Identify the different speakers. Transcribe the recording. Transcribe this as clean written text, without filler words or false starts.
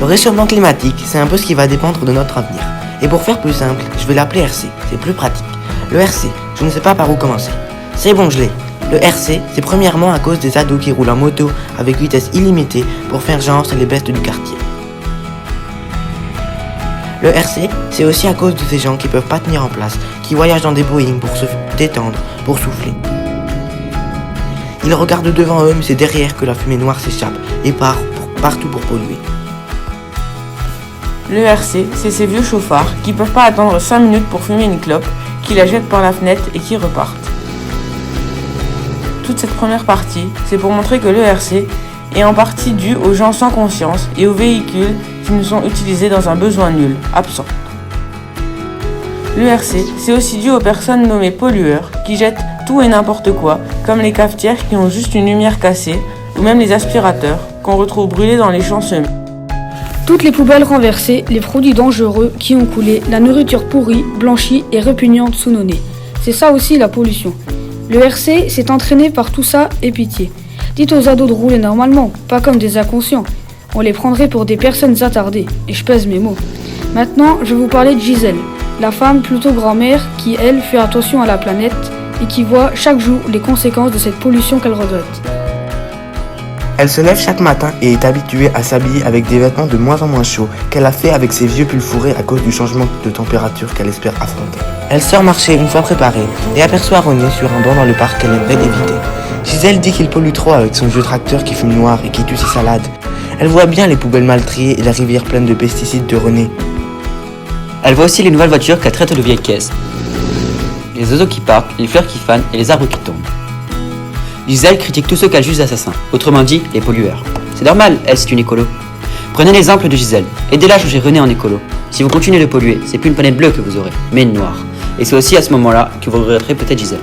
Speaker 1: réchauffement climatique, c'est un peu ce qui va dépendre de notre avenir. Et pour faire plus simple, je vais l'appeler RC, c'est plus pratique. Le RC, je ne sais pas par où commencer. C'est bon, je l'ai. Le RC, c'est premièrement à cause des ados qui roulent en moto avec vitesse illimitée pour faire genre c'est les bestes du quartier. Le RC, c'est aussi à cause de ces gens qui peuvent pas tenir en place, qui voyagent dans des Boeing pour se détendre, pour souffler. Ils regardent devant eux, mais c'est derrière que la fumée noire s'échappe et part partout pour polluer.
Speaker 2: Le RC, c'est ces vieux chauffards qui peuvent pas attendre 5 minutes pour fumer une clope, qui la jettent par la fenêtre et qui repartent. Toute cette première partie, c'est pour montrer que le RC est en partie dû aux gens sans conscience et aux véhicules qui ne sont utilisés dans un besoin nul, absent. Le RC, c'est aussi dû aux personnes nommées pollueurs qui jettent tout et n'importe quoi, comme les cafetières qui ont juste une lumière cassée, ou même les aspirateurs qu'on retrouve brûlés dans les champs semés.
Speaker 3: Toutes les poubelles renversées, les produits dangereux qui ont coulé, la nourriture pourrie, blanchie et répugnante sous nos nez. C'est ça aussi la pollution. Le RC s'est entraîné par tout ça et pitié. Dites aux ados de rouler normalement, pas comme des inconscients. On les prendrait pour des personnes attardées, et je pèse mes mots. Maintenant, je vais vous parler de Gisèle, la femme plutôt grand-mère qui, elle, fait attention à la planète et qui voit chaque jour les conséquences de cette pollution qu'elle regrette.
Speaker 1: Elle se lève chaque matin et est habituée à s'habiller avec des vêtements de moins en moins chauds qu'elle a fait avec ses vieux pulls fourrés à cause du changement de température qu'elle espère affronter. Elle sort marcher une fois préparée et aperçoit René sur un banc dans le parc qu'elle aimerait éviter. Gisèle dit qu'il pollue trop avec son vieux tracteur qui fume noir et qui tue ses salades. Elle voit bien les poubelles mal triées et la rivière pleine de pesticides de René.
Speaker 4: Elle voit aussi les nouvelles voitures qu'elle traite de vieilles caisses. Les oiseaux qui partent, les fleurs qui fanent et les arbres qui tombent. Gisèle critique tous ceux qu'elle juge d'assassins, autrement dit, les pollueurs. C'est normal, elle c'est une écolo. Prenez l'exemple de Gisèle, aidez-la à changer René en écolo. Si vous continuez de polluer, c'est plus une planète bleue que vous aurez, mais une noire. Et c'est aussi à ce moment-là que vous regretterez peut-être Gisèle.